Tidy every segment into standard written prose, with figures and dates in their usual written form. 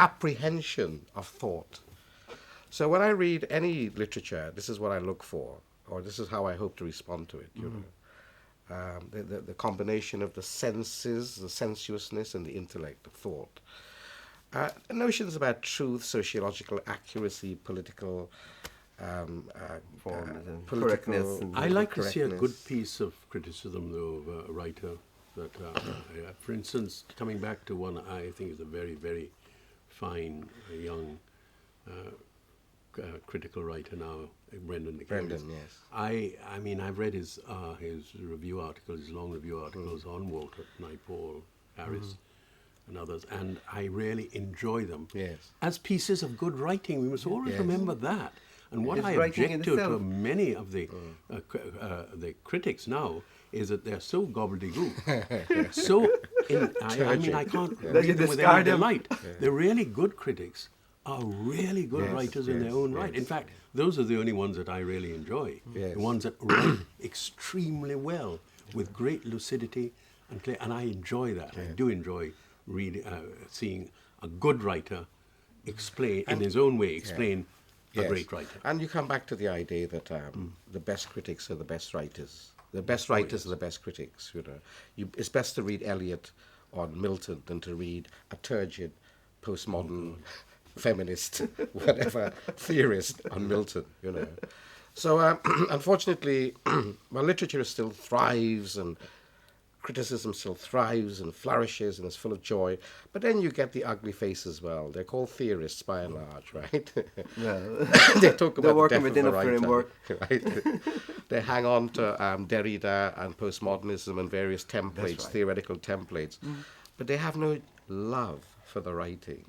apprehension of thought. So when I read any literature, this is what I look for, or this is how I hope to respond to it. You know, the combination of the senses, the sensuousness, and the intellect of thought. Notions about truth, sociological accuracy, political correctness. I like to see a good piece of criticism, though, of a writer. That, for instance, coming back to one I think is a very, very fine young critical writer now, Brendan. Brendan, yes. I mean, I've read his review articles, his long review articles on Walter, Naipaul, Harris, and others, and I really enjoy them. Yes. As pieces of good writing, we must always remember that. And what I object to many of the critics now is that they're so gobbledygook. I mean, I can't read them with any delight. The really good critics are really good writers in their own right. In fact, those are the only ones that I really enjoy. The ones that write extremely well, with great lucidity and clear. And I enjoy that. I do enjoy seeing a good writer explain, in his own way, explain a great writer. And you come back to the idea that the best critics are the best writers. The best writers are the best critics. You know, it's best to read Eliot or Milton than to read a turgid, postmodern, feminist, whatever theorist on Milton. You know, so unfortunately, well, literature still thrives and criticism still thrives and flourishes and is full of joy, but then you get the ugly face as well. They're called theorists by and large, right? They talk about the death of the writer, framework. Right? They hang on to Derrida and postmodernism and various templates, theoretical templates, but they have no love for the writing.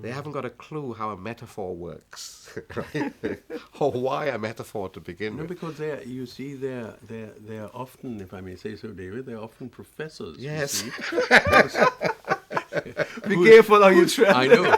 They haven't got a clue how a metaphor works, right? Or why a metaphor to begin with. No, because they're often, if I may say so, David, they're often professors. Yes. Be careful how you try. I know.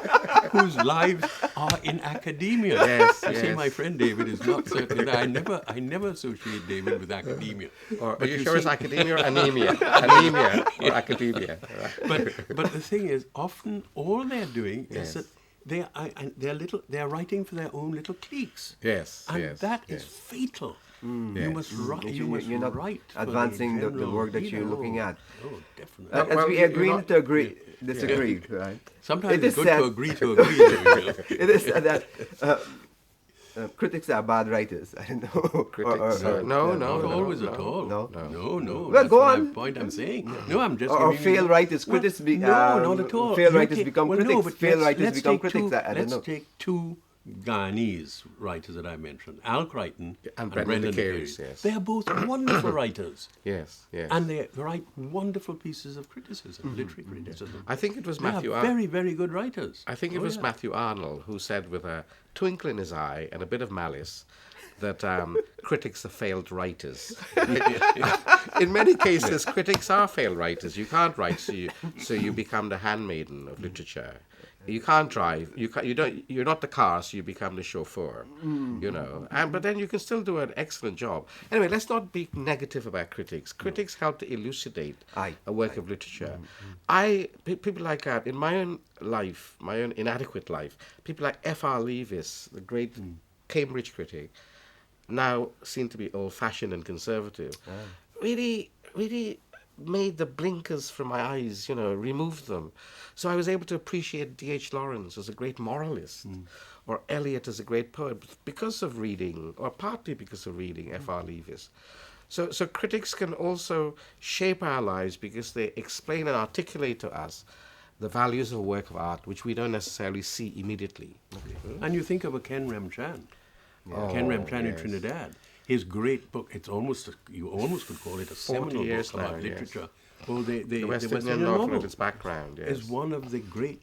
Whose lives are in academia. Yes. You see, my friend David is not certainly that. I never associate David with academia. Or are you sure it's academia or anemia? Anemia or academia. Right. But the thing is, often all they're doing is that they're writing for their own little cliques. Yes. And that is fatal. You must write. You're not write advancing the work that you're looking at. Oh, definitely. As we agree to disagree, right? Sometimes it's good to agree to agree. It is that critics are bad writers. I don't know. Critics not always at all. No. Well, that's go on. The point I'm saying. No, I'm just. Or fail writers. Critics not at all. Fail writers become critics. Fail writers become critics. Let's take two Guyanese writers that I mentioned, Al Crichton and Brendan Carey. Yes. They are both wonderful writers. Yes. And they write wonderful pieces of criticism, literary criticism. I think it was Matthew Arnold. Very, very good writers. I think it was Matthew Arnold who said with a twinkle in his eye and a bit of malice that critics are failed writers. In many cases, critics are failed writers. You can't write, so you become the handmaiden of literature. You can't drive. You're not the car, so you become the chauffeur. You know. But then you can still do an excellent job. Anyway, let's not be negative about critics. Critics help to elucidate a work of literature. People like in my own life, my own inadequate life, people like F.R. Leavis, the great Cambridge critic, now seen to be old-fashioned and conservative, really made the blinkers from my eyes, removed them. So I was able to appreciate D.H. Lawrence as a great moralist, or Eliot as a great poet, because of reading, or partly because of reading F.R. Leavis. So critics can also shape our lives because they explain and articulate to us the values of a work of art, which we don't necessarily see immediately. And you think of a Ken Ramchan. Ken Ramchan in Trinidad. His great book, you almost could call it a seminal book about literature. Yes. Well, the West Indian novel of its background, is one of the great,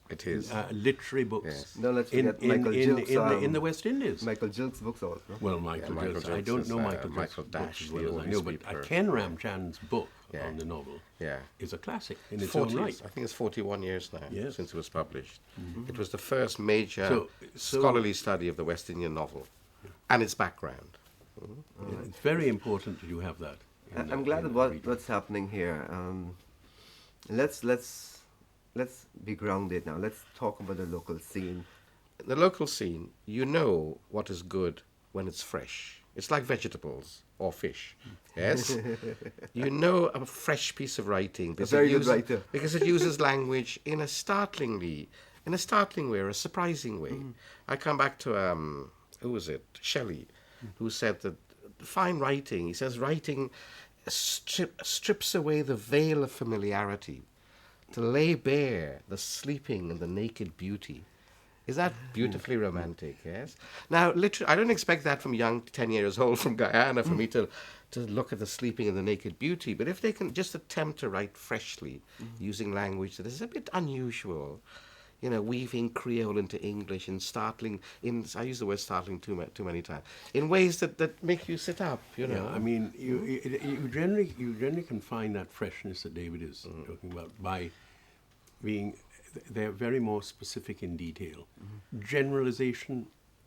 it is. Literary books. Yes. No, let's forget Michael Gilkes, in the West Indies. Michael Gilkes' books also. Well, Michael Gilkes. I don't know Michael Dash, as well as I know, but Ken Ramchan's book on the novel is a classic in its own right. I think it's 41 years now since it was published. It was the first major scholarly study of the West Indian novel and its background. It's very important that you have that. I'm glad about what's happening here. Let's let's be grounded now. Let's talk about the local scene. The local scene, you know what is good when it's fresh. It's like vegetables or fish. Yes? You know a fresh piece of writing because, very good writer. because it uses language in a startling way or a surprising way. I come back to, who was it? Shelley, who said that fine writing, he says writing strips away the veil of familiarity to lay bare the sleeping and the naked beauty. Is that beautifully romantic, yes? Now, I don't expect that from young 10 years old from Guyana for me to look at the sleeping and the naked beauty, but if they can just attempt to write freshly using language that is a bit unusual, weaving Creole into English and I use the word startling too many times, in ways that make you sit up, Yeah, I mean, you generally can find that freshness that David is talking about by being, they're very more specific in detail. Generalization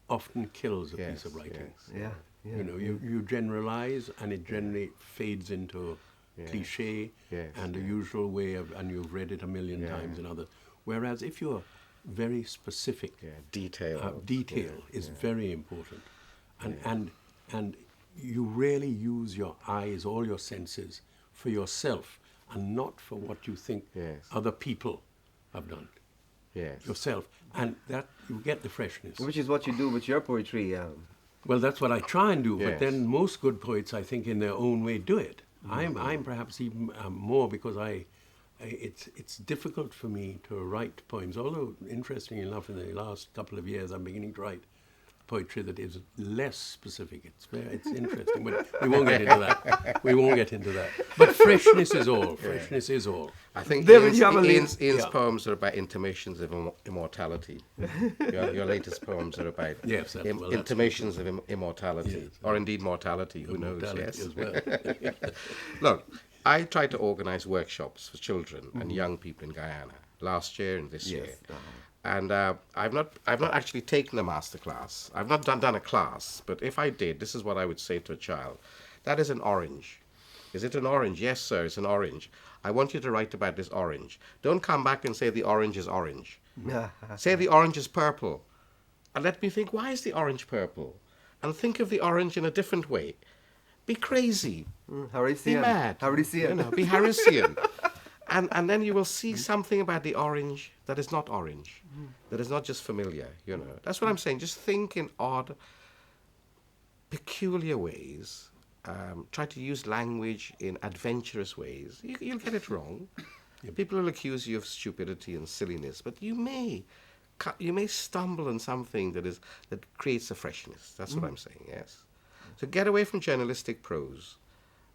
often kills a piece of writing. Yeah. You generalize and it generally fades into cliche and the usual way of, and you've read it a million times in other. Whereas if you're very specific, detail is very important, and you really use your eyes, all your senses, for yourself, and not for what you think other people have done. Yes. Yourself, and that you get the freshness. Which is what you do with your poetry. Well, that's what I try and do. But then most good poets, I think, in their own way, do it. I'm perhaps even more because it's difficult for me to write poems. Although, interestingly enough, in the last couple of years, I'm beginning to write poetry that is less specific. It's interesting, but we won't get into that. But freshness is all. Freshness is all. I think Ian's poems are about intimations of immortality. Your latest poems are about intimations of immortality, or indeed mortality. Who knows? Yes. As well. Look, I tried to organize workshops for children and young people in Guyana last year and this year. And I've not actually taken a master class. I've not done a class, but if I did, this is what I would say to a child. That is an orange. Is it an orange? Yes, sir, it's an orange. I want you to write about this orange. Don't come back and say the orange is orange. Say the orange is purple. And let me think, why is the orange purple? And think of the orange in a different way. Be crazy. Harrisian. Be mad. Harrisian. Be Harrisian. And then you will see something about the orange that is not orange, that is not just familiar, That's what I'm saying. Just think in odd, peculiar ways. Try to use language in adventurous ways. You'll get it wrong. People will accuse you of stupidity and silliness, but you may stumble on something that creates a freshness. That's what I'm saying, yes. So get away from journalistic prose.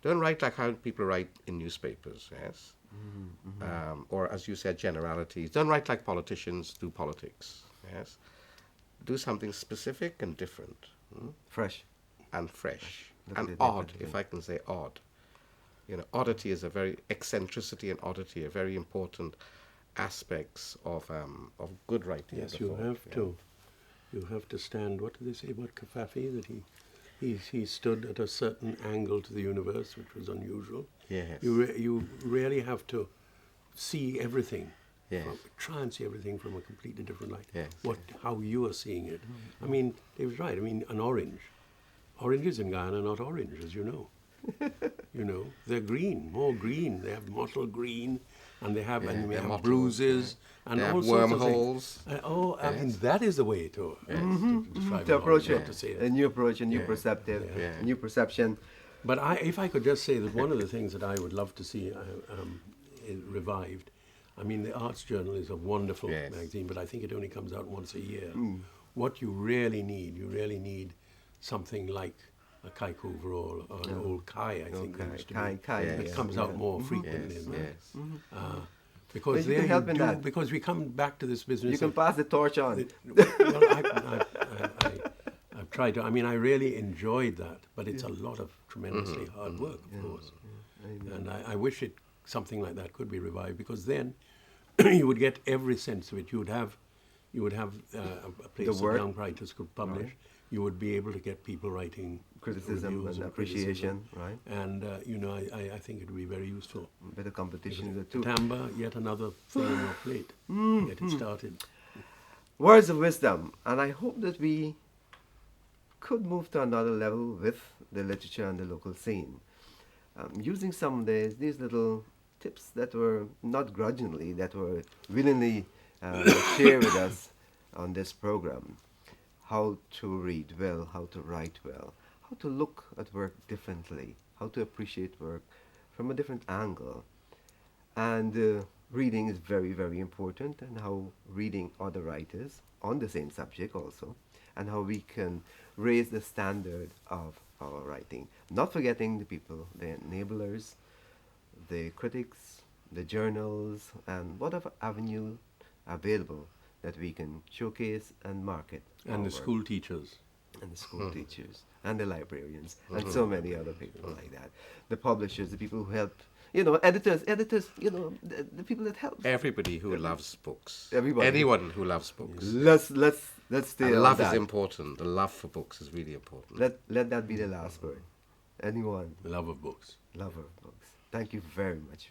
Don't write like how people write in newspapers, yes? Or, as you said, generalities. Don't write like politicians do politics, yes? Do something specific and different. Fresh. And fresh. And odd, if I can say odd. Oddity is eccentricity and oddity are very important aspects of good writing. Yes, you have to stand, what do they say about Kafafi, that he stood at a certain angle to the universe, which was unusual. Yes. You really have to see everything. Yes. Try and see everything from a completely different light. Yes. How you are seeing it. I mean, he was right. I mean, an orange. Oranges in Guyana are not orange, as you know. They're green, more green. They have mottled green, and they have bruises and all sorts of things. I mean, that is the way to describe to approach it. To say it. A new approach, a new a new perception. But if I could just say that one of the things that I would love to see revived, I mean, the Arts Journal is a wonderful magazine, but I think it only comes out once a year. What you really need something like a Kaiku overall, or an old Kai, I think there used to be. It comes out more frequently. Because because we come back to this business. You can pass the torch on. I've tried to. I mean, I really enjoyed that, but it's a lot of tremendously hard work, of course. And I wish something like that could be revived, because then you would get every sense of it. You would have a place that young writers could publish. you would be able to get people writing criticism reviews and appreciation, right? And, I think it would be very useful. Bit of competition there too. Petamber, yet another thing on your plate. Get it started. Words of wisdom. And I hope that we could move to another level with the literature and the local scene. Using some of these little tips that were not grudgingly, that were willingly shared with us on this program. How to read well, how to write well, how to look at work differently, how to appreciate work from a different angle. And reading is very, very important, and how reading other writers on the same subject also, and how we can raise the standard of our writing. Not forgetting the people, the enablers, the critics, the journals, and whatever avenue available that we can showcase and market. And the school teachers. And the school teachers, and the librarians, and so many other people like that. The publishers, the people who help, editors, the people that help. Everybody who loves books. Everybody. Anyone who loves books. Let's stay And on love that. is important. The love for books is really important. Let that be the last word. Anyone. Love of books. Lover of books. Thank you very much.